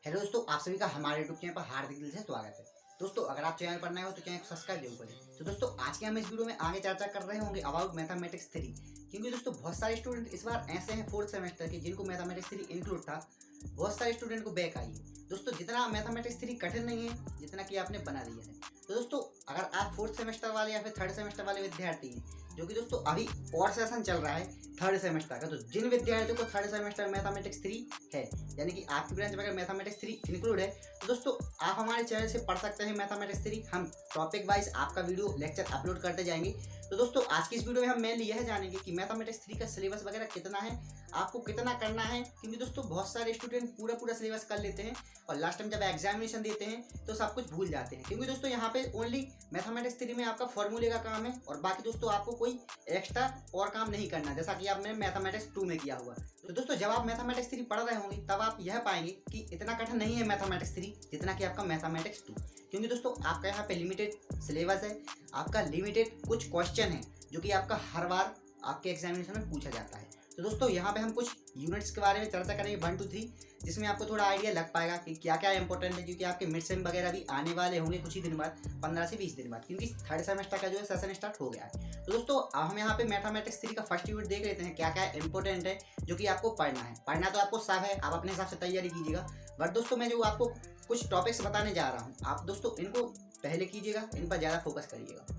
Hello दोस्तों, आप सभी का हमारे यूट्यूब चैनल पर हार्दिक दिल से स्वागत है। दोस्तों, अगर आप चैनल पर नए हो तो चैनल को सब्सक्राइब जरूर करें। तो दोस्तों, आज के हम इस वीडियो में आगे चर्चा कर रहे होंगे अबाउट मैथमेटिक्स 3, क्योंकि दोस्तों बहुत सारे स्टूडेंट इस बार ऐसे हैं फोर्थ सेमेस्टर के जिनको मैथमेटिक्स 3 इंक्लूड था। बहुत सारे स्टूडेंट को बैक आई है। दोस्तों, जितना मैथमेटिक्स 3 कठिन नहीं है जितना कि आपने बना दिया है। तो दोस्तों, अगर आप फोर्थ सेमेस्टर वाले या फिर थर्ड सेमेस्टर वाले विद्यार्थी हैं, जो कि दोस्तों अभी और सेशन चल रहा है थर्ड सेमेस्टर का, तो जिन विद्यार्थियों को थर्ड सेमेस्टर मैथमेटिक्स 3 है, यानी कि आपकी ब्रांच में अगर मैथमेटिक्स 3 इंक्लूड है, तो दोस्तों आप हमारे चैनल से पढ़ सकते हैं मैथमेटिक्स 3। हम टॉपिक वाइज आपका वीडियो लेक्चर अपलोड करते जाएंगे। तो दोस्तों, आज की इस वीडियो में हम मेनली यह जानेंगे कि मैथमेटिक्स 3 का सिलेबस वगैरह कितना है, आपको कितना करना है, क्योंकि दोस्तों बहुत सारे स्टूडेंट पूरा सिलेबस कर लेते हैं और लास्ट टाइम जब एग्जामिनेशन देते हैं तो सब कुछ भूल जाते हैं, क्योंकि दोस्तों यहाँ पे ओनली मैथमेटिक्स 3 में आपका फॉर्मूले का काम है और बाकी दोस्तों आपको कोई एक्स्ट्रा और काम नहीं करना, जैसा कि आपने मैथमेटिक्स 2 में किया हुआ। तो दोस्तों, जब आप मैथमेटिक्स 3 पढ़ रहे होंगे तब आप यह पाएंगे कि इतना कठिन नहीं है मैथमेटिक्स 3 जितना कि आपका मैथमेटिक्स 2, क्योंकि दोस्तों आपका यहाँ पे लिमिटेड सिलेबस है, आपका लिमिटेड कुछ क्वेश्चन है जो कि आपका हर बार आपके एग्जामिनेशन में पूछा जाता है। तो दोस्तों, यहाँ पे हम कुछ यूनिट्स के बारे में चर्चा करेंगे 1 2 3, जिसमें आपको थोड़ा आइडिया लग पाएगा कि क्या क्या इंपॉर्टेंट है, क्योंकि आपके मिड सेम वगैरह भी आने वाले होंगे कुछ ही दिन बाद, 15 से 20 दिन बाद, क्योंकि थर्ड सेमेस्टर का जो है सेशन स्टार्ट हो गया है। तो दोस्तों, अब हम यहाँ पे मैथमेटिक्स 3 का फर्स्ट यूनिट देख लेते हैं क्या क्या इंपॉर्टेंट है जो कि आपको पढ़ना है। पढ़ना तो आपको सब है, आप अपने हिसाब से तैयारी कीजिएगा, बट दोस्तों मैं जो आपको कुछ टॉपिक्स बताने जा रहा हूँ, आप दोस्तों इनको पहले कीजिएगा, इन पर ज़्यादा फोकस करिएगा।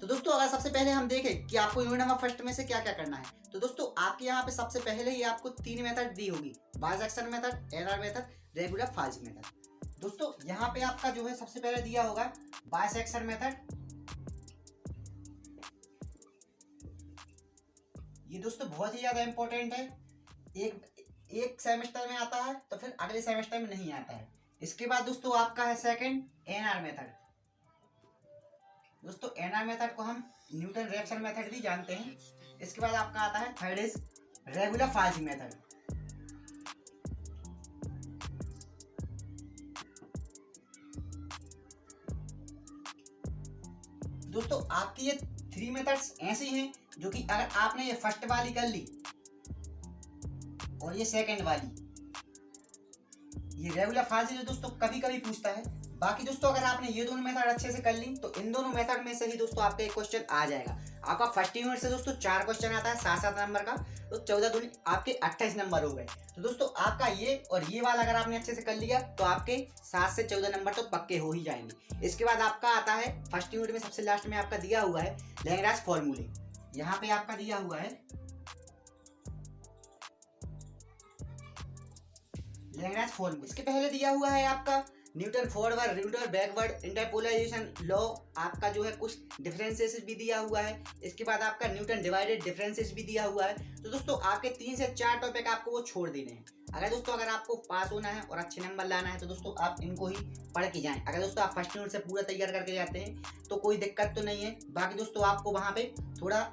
तो दोस्तों, अगर सबसे पहले हम देखें कि आपको यूनिट नंबर फर्स्ट में से क्या क्या करना है, तो दोस्तों आपके यहाँ पे सबसे पहले ही आपको 3 मेथड दी होगी, bisection method, error method, regular false method. दोस्तों यहाँ पे आपका जो है सबसे पहले दिया होगा बाइसेक्शन मेथड। ये दोस्तों बहुत ही ज्यादा इंपॉर्टेंट है, एक सेमेस्टर में आता है तो फिर अगले सेमेस्टर में नहीं आता है। इसके बाद दोस्तों आपका है सेकंड एनआर मेथड। दोस्तों एनआर मेथड को हम न्यूटन रिएक्शन मेथड भी जानते हैं। इसके बाद आपका आता है third is regular false method. दोस्तों आपकी ये 3 मेथड्स ऐसी हैं जो कि अगर आपने ये फर्स्ट वाली कर ली और ये सेकंड वाली, ये रेगुलर फॉल्स जो दोस्तों कभी कभी पूछता है। बाकी दोस्तों अगर आपने ये दोनों मेथड अच्छे से कर ली तो इन दोनों मेथड में से ही दोस्तों आपका एक क्वेश्चन आ जाएगा। आपका फर्स्ट यूनिट से दोस्तों 4 क्वेश्चन आता है 7-7 नंबर का, तो 14 दूनी आपके 28 नंबर हो गए। तो दोस्तों आपका ये और ये वाला अगर आपने अच्छे से कर लिया तो आपके 7 से 14 नंबर तो पक्के हो ही जाएंगे। इसके बाद आपका आता है फर्स्ट यूनिट में सबसे लास्ट में आपका दिया हुआ है लैग्रांज फॉर्मूले। यहाँ पे आपका दिया हुआ है लैग्रांज फॉर्मूले। इसके पहले दिया हुआ है आपका Newton forward, Newton backward, interpolation law, आपका जो है कुछ डिफरेंसेस भी दिया हुआ है। इसके बाद आपका न्यूटन डिवाइडेड डिफरेंसेस भी दिया हुआ है। तो दोस्तों आपके 3 से 4 टॉपिक आपको वो छोड़ देने हैं। अगर आपको पास होना है और अच्छे नंबर लाना है तो दोस्तों आप इनको ही पढ़ के जाएं। अगर दोस्तों आप फर्स्ट यूनिट से पूरा तैयार करके जाते हैं तो कोई दिक्कत तो नहीं है। बाकी दोस्तों आपको वहाँ पे थोड़ा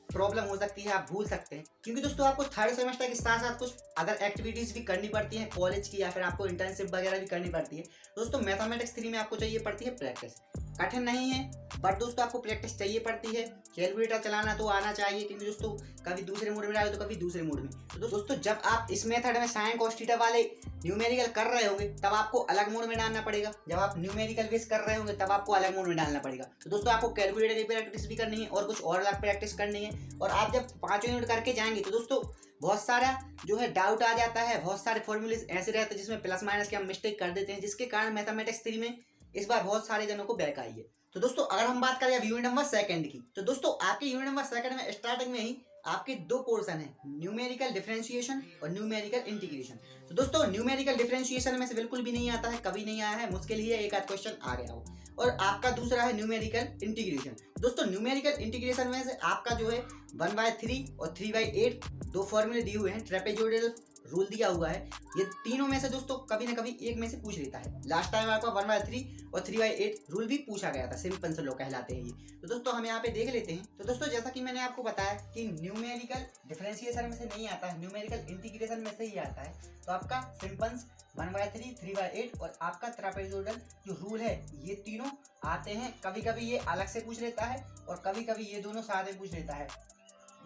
प्रॉब्लम हो सकती है, आप भूल सकते हैं, क्योंकि दोस्तों आपको थर्ड सेमेस्टर के साथ साथ कुछ अदर एक्टिविटीज भी करनी पड़ती हैं कॉलेज की, या फिर आपको इंटर्नशिप वगैरह भी करनी पड़ती है। दोस्तों मैथमेटिक्स 3 में आपको चाहिए पड़ती है प्रैक्टिस। कठिन नहीं है बट दोस्तों आपको प्रैक्टिस चाहिए पड़ती है। कैलकुलेटर चलाना तो आना चाहिए, क्योंकि दोस्तों कभी दूसरे मोड में आए तो कभी दूसरे मोड में। तो दोस्तों जब आप इस मेथड में साइन कॉस थीटा वाले न्यूमेरिकल कर रहे होंगे तब आपको अलग मोड में डालना पड़ेगा, जब आप न्यूमेरिकल बेस कर रहे होंगे तब आपको अलग मोड में डालना पड़ेगा। तो दोस्तों आपको कैलकुलेटर की प्रैक्टिस भी करनी है और कुछ और अलग प्रैक्टिस करनी है। और आप जब 5 यूनिट करके जाएंगे तो दोस्तों बहुत सारा जो है डाउट आ जाता है, बहुत सारे फॉर्मूले ऐसे रहते हैं जिसमें प्लस माइनस के हम मिस्टेक कर देते हैं, जिसके कारण मैथमेटिक्स 3 में इस बार बहुत सारे जनों को बैक आई है। तो दोस्तों अगर हम बात करें यूनिट नंबर सेकंड की, तो दोस्तों आपके यूनिट नंबर सेकंड में स्टार्टिंग में ही आपके 2 पोर्शन है, न्यूमेरिकल डिफरेंशिएशन और न्यूमेरिकल इंटीग्रेशन। तो दोस्तों न्यूमेरिकल डिफरेंशिएशन में से बिल्कुल भी नहीं आता है, कभी नहीं आया है, मुश्किल ही है एक आध क्वेश्चन आ गया हो। और आपका दूसरा है न्यूमेरिकल इंटीग्रेशन। दोस्तों न्यूमेरिकल इंटीग्रेशन में से आपका जो है 1/3 और 3/8 2 फॉर्मूले दिए हुए हैं, ट्रेपेजोइडल रूल दिया हुआ है। ये तीनों में से दोस्तों कभी ना कभी एक में से पूछ लेता है। लास्ट टाइम आपका 1/3 और 3/8 रूल भी पूछा गया था, सिंपल लॉ कहलाते हैं ये। तो दोस्तों हम यहाँ पे देख लेते हैं। तो दोस्तों जैसा कि मैंने आपको बताया कि न्यूमेरिकल डिफरेंशिएशन में से नहीं आता है, न्यूमेरिकल इंटीग्रेशन में से ही आता है। तो आपका सिंपल 1/3, 3/8 और आपका ट्रेपेजोइडल जो रूल है, ये तीनों आते हैं। कभी कभी ये अलग से पूछ लेता है और कभी कभी ये दोनों साथ में पूछ लेता है।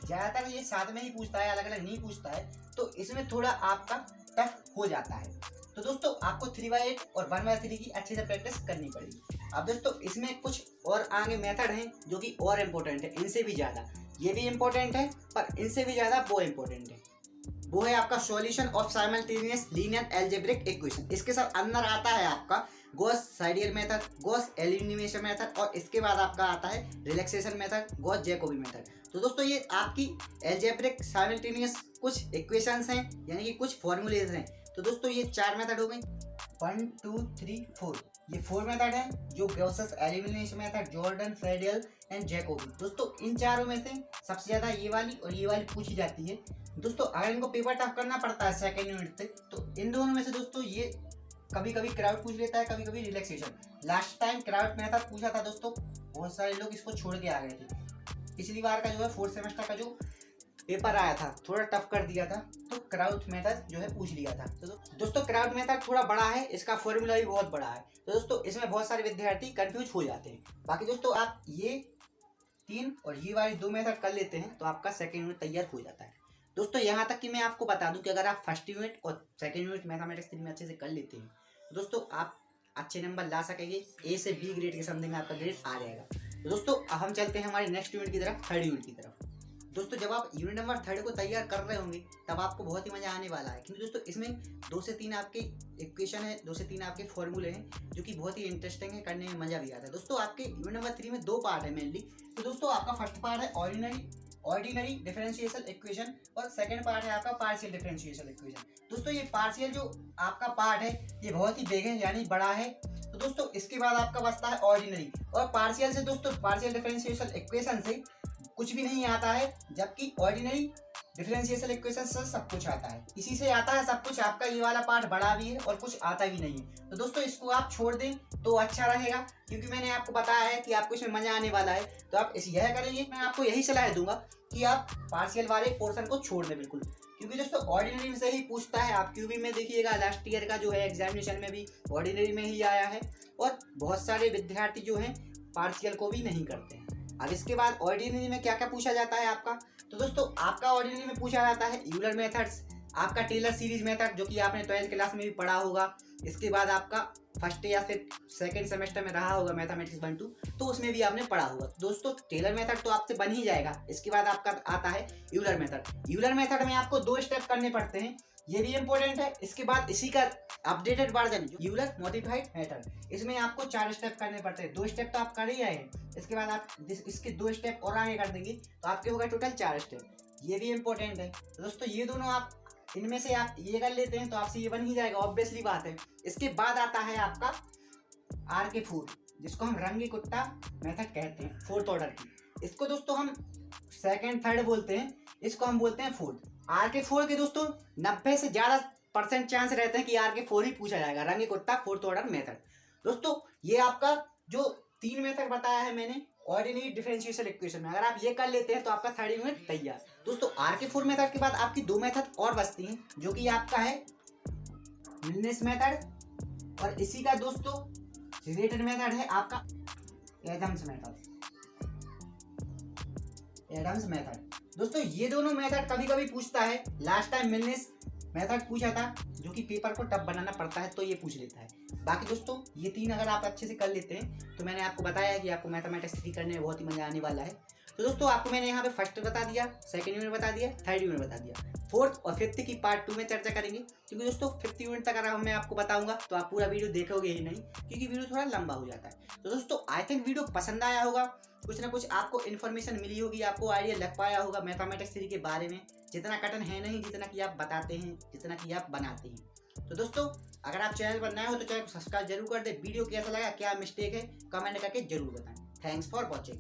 ज्यादातर ये साथ में ही पूछता है, अलग अलग नहीं पूछता है, तो इसमें थोड़ा आपका टफ हो जाता है। तो दोस्तों आपको 3/8 और 1/3 की अच्छे से प्रैक्टिस करनी पड़ेगी। अब दोस्तों इसमें कुछ और आगे मेथड हैं जो कि और इम्पोर्टेंट है, इनसे भी ज़्यादा। ये भी इम्पोर्टेंट है पर इनसे भी ज़्यादा वो इम्पोर्टेंट है। वो है आपका solution of simultaneous linear algebraic equation. इसके साथ अंदर आता है आपका Gauss Seidel method, Gauss elimination method और इसके बाद आपका आता है relaxation method, Gauss Jacobi method. तो दोस्तों ये आपकी अलजेब्रिक साइमल्टेनियस कुछ इक्वेशंस हैं, यानी कि कुछ फॉर्मूलेज हैं। तो दोस्तों ये 4 मेथड हो गई, 1 2 3 4। ये 4 मेथड है जो गॉसेस एलिमिनेशन मेथड, जॉर्डन, फ्रेडियल एंड जैकोबी। दोस्तों इन चारों में से सबसे ज़्यादा ये वाली और ये वाली पूछी जाती है। दोस्तों अगर इनको पेपर टफ करना पड़ता है सेकेंड यूनिट तक, तो इन दोनों में से दोस्तों ये कभी कभी क्राउड पूछ लेता है, कभी कभी relaxation. Last time crowd method पूछा था दोस्तों, बहुत सारे लोग इसको छोड़ के आ गए थे। पिछली बार का जो है 4th सेमेस्टर का जो पेपर आया था थोड़ा टफ कर दिया था, तो क्राउड मेथड जो है पूछ लिया था। तो दोस्तों क्राउड मेथड थोड़ा बड़ा है, इसका फॉर्मूला भी बहुत बड़ा है, तो दोस्तों इसमें बहुत सारे विद्यार्थी कंफ्यूज हो जाते हैं। बाकी दोस्तों आप ये 3 और ये वाली 2 मेथड कर लेते हैं तो आपका सेकेंड यूनिट तैयार हो जाता है। दोस्तों यहाँ तक कि मैं आपको बता दूं कि अगर आप फर्स्ट यूनिट और सेकेंड यूनिट मैथमेटिक्स 3 में अच्छे से कर लेते हैं तो दोस्तों आप अच्छे नंबर ला सकेंगे, ए से बी ग्रेड के समथिंग आपका ग्रेड आ जाएगा। तो दोस्तों अब हम चलते हैं हमारे नेक्स्ट यूनिट की तरफ, थर्ड यूनिट की तरफ। दोस्तों जब आप यूनिट नंबर 3 को तैयार कर रहे होंगे तब आपको बहुत ही मजा आने वाला है, क्योंकि दोस्तों इसमें 2 से 3 आपके इक्वेशन है, 2 से 3 आपके फॉर्मूले हैं जो कि बहुत ही इंटरेस्टिंग है, करने में मजा भी आता है। दोस्तों आपके यूनिट नंबर 3 में 2 पार्ट है मेनली। तो दोस्तों आपका फर्स्ट पार्ट है ऑर्डिनरी डिफरेंशियल इक्वेशन और सेकंड पार्ट है आपका पार्शियल डिफरेंशियल इक्वेशन। दोस्तों ये पार्शियल जो आपका पार्ट है ये बहुत ही बिग है, यानी बड़ा है। तो दोस्तों इसके बाद आपका बचता है ऑर्डिनरी, और पार्शियल से दोस्तों पार्शियल डिफरेंशियल इक्वेशन से कुछ भी नहीं आता है, जबकि ऑर्डिनरी डिफरेंशियल इक्वेशन से सब कुछ आता है। इसी से आता है सब कुछ। आपका ये वाला पार्ट बड़ा भी है और कुछ आता भी नहीं है। तो दोस्तों इसको आप छोड़ दें तो अच्छा रहेगा, क्योंकि मैंने आपको बताया है कि आपको इसमें मजा आने वाला है। तो आप यह करेंगे, मैं आपको यही सलाह दूंगा कि आप पार्शियल वाले पोर्शन को छोड़ दें बिल्कुल, क्योंकि दोस्तों ऑर्डिनरी से ही पूछता है। आप क्यूबी में देखिएगा लास्ट ईयर का जो है एग्जामिनेशन में भी ऑर्डिनरी में ही आया है, और बहुत सारे विद्यार्थी जो हैं पार्शियल को भी नहीं करते हैं। अब इसके बाद ऑर्डिनरी में क्या क्या पूछा जाता है आपका, तो दोस्तों आपका ऑर्डिनरी में पूछा जाता है यूलर मेथड्स, आपका टेलर सीरीज मेथड जो कि आपने 12th क्लास में भी पढ़ा होगा। इसके बाद आपका फर्स्ट या फिर सेकंड सेमेस्टर में रहा होगा मैथमेटिक्स 1 2, तो उसमें भी आपने पढ़ा होगा। दोस्तों टेलर मेथड तो आपसे बन ही जाएगा। इसके बाद आपका आता है यूलर मेथड। यूलर मेथड में आपको 2 स्टेप करने पड़ते हैं, ये भी इंपॉर्टेंट है। इसके बाद इसी का updated version Euler modified method, इसमें आपको 4 स्टेप करने पड़ते हैं। 2 स्टेप तो आप कर ही आए हैं, इसके बाद आप इसके 2 स्टेप और आगे कर देंगे तो आपके होगा टोटल 4 स्टेप। ये भी इंपॉर्टेंट है। तो दोस्तों ये दोनों आप इनमें से आप ये कर लेते हैं तो आपसे ये बन ही जाएगा, ऑब्वियसली बात है। इसके बाद आता है आपका RK4, जिसको हम रंगी कुत्ता मेथड कहते हैं, 4th ऑर्डर की। इसको दोस्तों हम सेकंड थर्ड बोलते हैं, इसको हम बोलते हैं 4th। RK4 के दोस्तों 90 से ज़्यादा % चांस रहते हैं कि RK4 ही पूछा जाएगा, रंगी कुत्ता 4th ऑर्डर मेथड। दोस्तों ये आपका जो 3 मेथड बताया है मैंने ऑर्डिनरी डिफरेंशियल इक्वेशन में, अगर आप ये कर लेते हैं तो आपका 3rd यूनिट तैयार। दोस्तों RK4 मेथड के बाद आपकी 2 मेथड और बचती हैं, जो कि आपका है मिलनेस मेथड, और इसी का दोस्तों रिलेटेड मेथड है आपका एडम्स मेथड। दोस्तों ये दोनों मेथड कभी कभी पूछता है। लास्ट टाइम मिलनेस मेथड पूछा था, जो कि पेपर को टफ बनाना पड़ता है तो ये पूछ लेता है। बाकी दोस्तों ये 3 अगर आप अच्छे से कर लेते हैं तो मैंने आपको बताया है कि आपको मैथमेटिक्स 3 करने में बहुत ही मजा आने वाला है। तो दोस्तों आपको मैंने यहाँ पे फर्स्ट बता दिया, सेकंड यूनिट बता दिया, 3rd यूनिट बता दिया। 4th और 5th की पार्ट 2 में चर्चा करेंगे, क्योंकि दोस्तों 5th यूनिट तक अगर मैं आपको बताऊंगा तो आप पूरा वीडियो देखोगे ही नहीं, क्योंकि वीडियो थोड़ा लंबा हो जाता है। तो दोस्तों आई थिंक वीडियो पसंद आया होगा, कुछ ना कुछ आपको इन्फॉर्मेशन मिली होगी, आपको आइडिया लग पाया होगा मैथमेटिक्स 3 के बारे में। जितना कठिन है नहीं, जितना कि आप बताते हैं, जितना कि आप बनाते हैं। तो दोस्तों अगर आप चैनल पर नए हो तो चैनल को सब्सक्राइब जरूर कर दे। वीडियो कैसा लगा, क्या मिस्टेक है, कमेंट करके जरूर बताएं। Thanks for watching.